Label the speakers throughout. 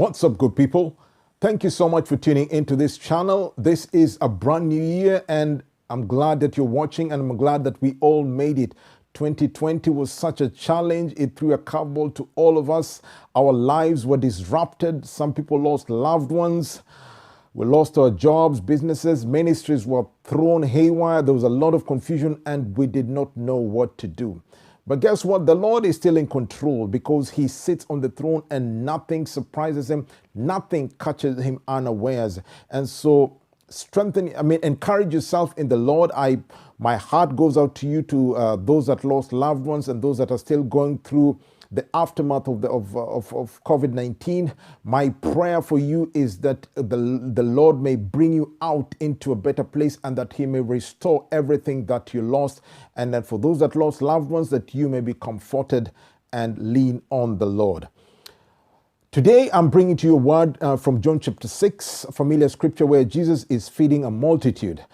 Speaker 1: What's up, good people? Thank you so much for tuning into this channel. This is a brand new year, and I'm glad that you're watching, and I'm glad that we all made it. 2020 was such a challenge. It threw a curveball to all of us. Our lives were disrupted. Some people lost loved ones. We lost our jobs, businesses, ministries were thrown haywire. There was a lot of confusion, and we did not know what to do. But guess what? The Lord is still in control because he sits on the throne and nothing surprises him. Nothing catches him unawares. And so encourage yourself in the Lord. My heart goes out to you, to those that lost loved ones and those that are still going through the aftermath of COVID-19. My prayer for you is that the Lord may bring you out into a better place, and that he may restore everything that you lost. And that for those that lost loved ones, that you may be comforted and lean on the Lord. Today, I'm bringing to you a word from John chapter 6, a familiar scripture where Jesus is feeding a multitude.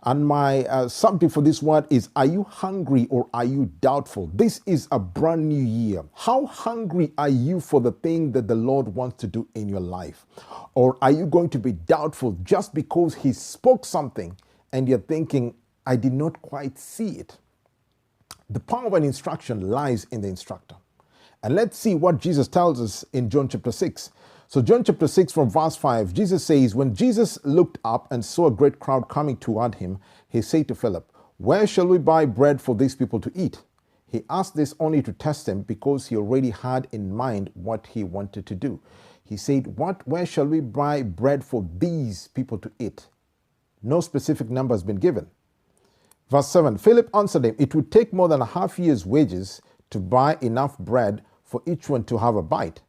Speaker 1: And my subject for this word is, are you hungry or are you doubtful? This is a brand new year. How hungry are you for the thing that the Lord wants to do in your life? Or are you going to be doubtful just because he spoke something and you're thinking, I did not quite see it? The power of an instruction lies in the instructor. And let's see what Jesus tells us in John chapter 6. So John chapter 6 from verse 5, Jesus says, when Jesus looked up and saw a great crowd coming toward him, he said to Philip, where shall we buy bread for these people to eat? He asked this only to test him because he already had in mind what he wanted to do. He said, where shall we buy bread for these people to eat? No specific number has been given. Verse 7, Philip answered him, it would take more than a half year's wages to buy enough bread for each one to have a bite.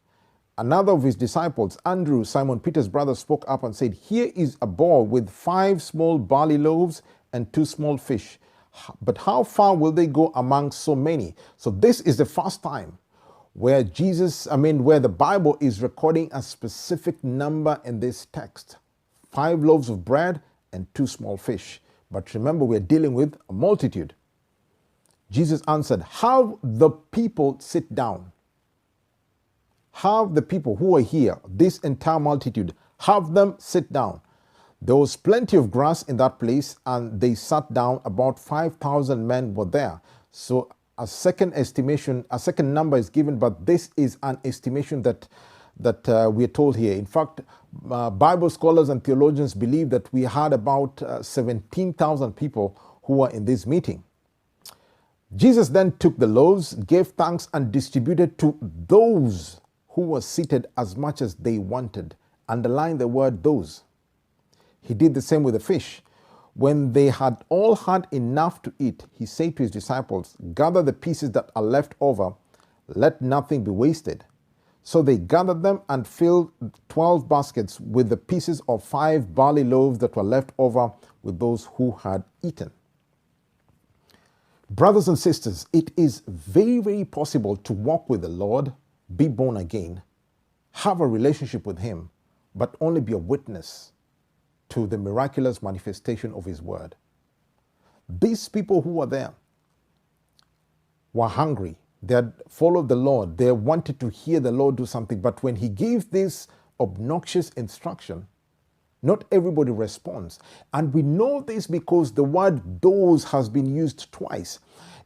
Speaker 1: Another of his disciples, Andrew, Simon Peter's brother, spoke up and said, here is a boy with 5 small barley loaves and 2 small fish. But how far will they go among so many? So this is the first time where where the Bible is recording a specific number in this text. 5 loaves of bread and 2 small fish. But remember, we're dealing with a multitude. Jesus answered, have the people sit down. Have the people who are here, this entire multitude, have them sit down. There was plenty of grass in that place, and they sat down. About 5,000 men were there. So a second number is given, but this is an estimation that we are told here. In fact, Bible scholars and theologians believe that we had about 17,000 people who were in this meeting. Jesus then took the loaves, gave thanks, and distributed to those who were seated as much as they wanted. Underline the word those. He did the same with the fish. When they had all had enough to eat, he said to his disciples, gather the pieces that are left over, let nothing be wasted. So they gathered them and filled 12 baskets with the pieces of 5 barley loaves that were left over with those who had eaten. Brothers and sisters, it is very, very possible to walk with the Lord, be born again, have a relationship with him, but only be a witness to the miraculous manifestation of his word. These people who were there were hungry. They had followed the Lord. They wanted to hear the Lord do something. But when he gave this obnoxious instruction, not everybody responds. And we know this because the word those has been used twice.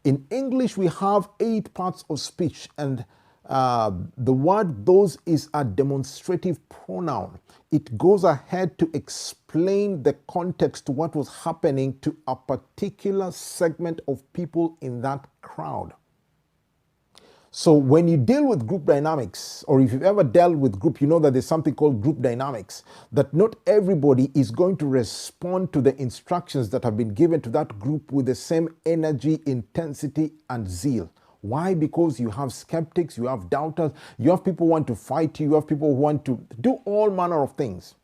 Speaker 1: In English, we have 8 parts of speech, and the word those is a demonstrative pronoun. It goes ahead to explain the context to what was happening to a particular segment of people in that crowd. So when you deal with group dynamics, or if you've ever dealt with group, you know that there's something called group dynamics, that not everybody is going to respond to the instructions that have been given to that group with the same energy, intensity, and zeal. Why? Because you have skeptics, you have doubters, you have people who want to fight you, you have people who want to do all manner of things.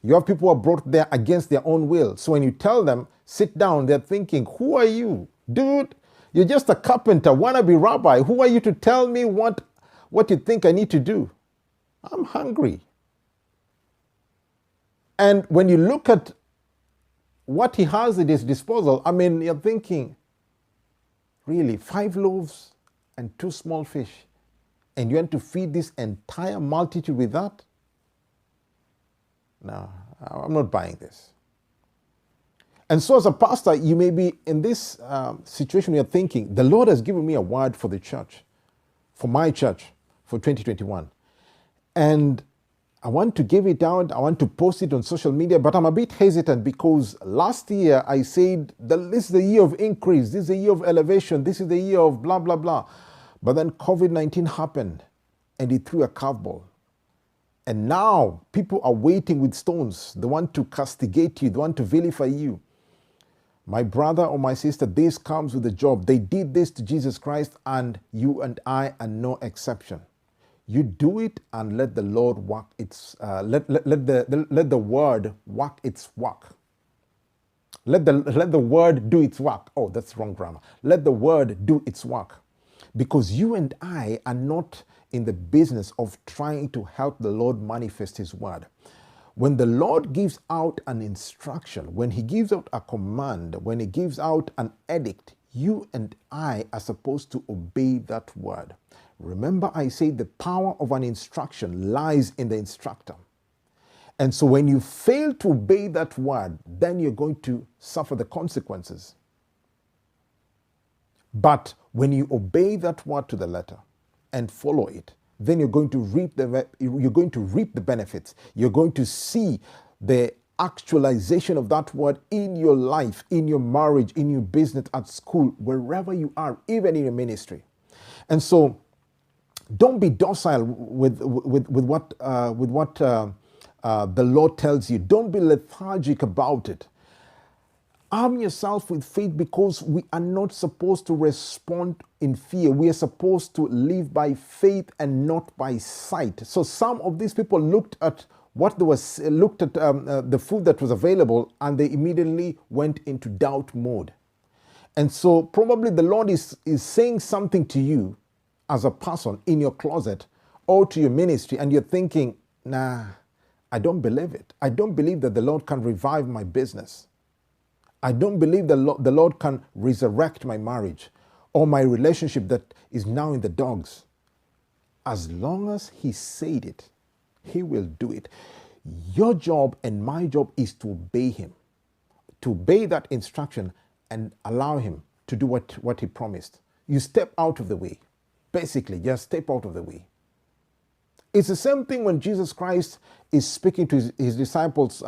Speaker 1: You have people who are brought there against their own will. So when you tell them, sit down, they're thinking, who are you? Dude, you're just a carpenter, wannabe rabbi. Who are you to tell me what you think I need to do? I'm hungry. And when you look at what he has at his disposal, you're thinking, really, 5 loaves and 2 small fish, and you want to feed this entire multitude with that? no, I'm not buying this. And so as a pastor, you may be in this situation, you're thinking, the Lord has given me a word for the church, for my church, for 2021. And I want to give it out, I want to post it on social media, but I'm a bit hesitant because last year I said, this is the year of increase, this is the year of elevation, this is the year of blah, blah, blah. But then COVID-19 happened and it threw a curveball. And now people are waiting with stones. They want to castigate you, they want to vilify you. My brother or my sister, this comes with a job. They did this to Jesus Christ, and you and I are no exception. You do it and let the Lord work its let the word work its work. Let the word do its work. Oh, that's wrong grammar. Let the word do its work. Because you and I are not in the business of trying to help the Lord manifest his word. When the Lord gives out an instruction, when he gives out a command, when he gives out an edict, you and I are supposed to obey that word. Remember, I said the power of an instruction lies in the instructor. And so when you fail to obey that word, then you're going to suffer the consequences. But when you obey that word to the letter and follow it, then you're going to reap the benefits. You're going to see the actualization of that word in your life, in your marriage, in your business, at school, wherever you are, even in your ministry. And so, don't be docile with what the Lord tells you. Don't be lethargic about it. Arm yourself with faith, because we are not supposed to respond in fear. We are supposed to live by faith and not by sight. So some of these people looked at the food that was available, and they immediately went into doubt mode. And so probably the Lord is saying something to you as a person in your closet or to your ministry, and you're thinking, nah, I don't believe it. I don't believe that the Lord can revive my business. I don't believe the Lord can resurrect my marriage or my relationship that is now in the dogs. As long as he said it, he will do it. Your job and my job is to obey him, to obey that instruction and allow him to do what he promised. You step out of the way. Basically, just step out of the way. It's the same thing when Jesus Christ is speaking to his disciples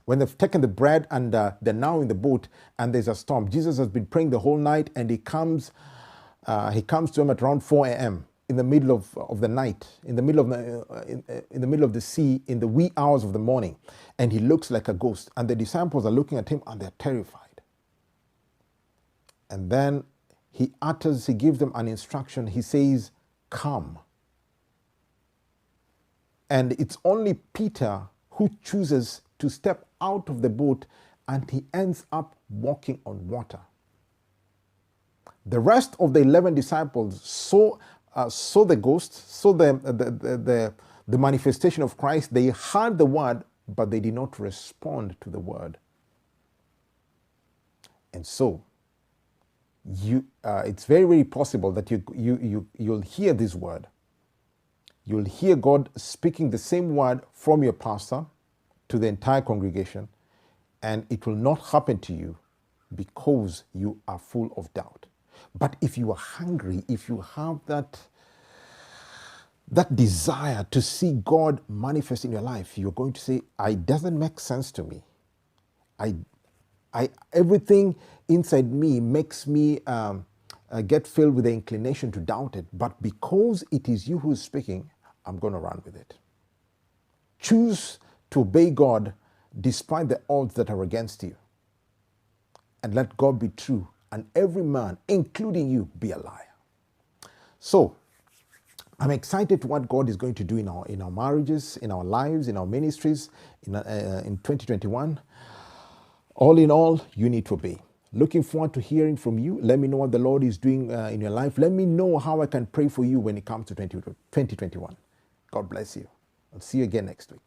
Speaker 1: when they've taken the bread and they're now in the boat and there's a storm. Jesus has been praying the whole night, and he comes to them at around 4 a.m. in the middle of the night, in the middle of the sea, in the wee hours of the morning, and he looks like a ghost. And the disciples are looking at him and they're terrified. And then he gives them an instruction. He says, "Come." And it's only Peter who chooses to step out of the boat, and he ends up walking on water. The rest of the 11 disciples saw the ghost, saw the manifestation of Christ. They heard the word, but they did not respond to the word. And so, it's very, very possible that you'll hear this word. You'll hear God speaking the same word from your pastor to the entire congregation, and it will not happen to you because you are full of doubt. But if you are hungry, if you have that desire to see God manifest in your life, you're going to say, it doesn't make sense to me. Everything inside me makes me get filled with the inclination to doubt it. But because it is you who is speaking, I'm going to run with it. Choose to obey God despite the odds that are against you. And let God be true, and every man, including you, be a liar. So, I'm excited to what God is going to do in our marriages, in our lives, in our ministries, in 2021. All in all, you need to obey. Looking forward to hearing from you. Let me know what the Lord is doing in your life. Let me know how I can pray for you when it comes to 2021. God bless you. I'll see you again next week.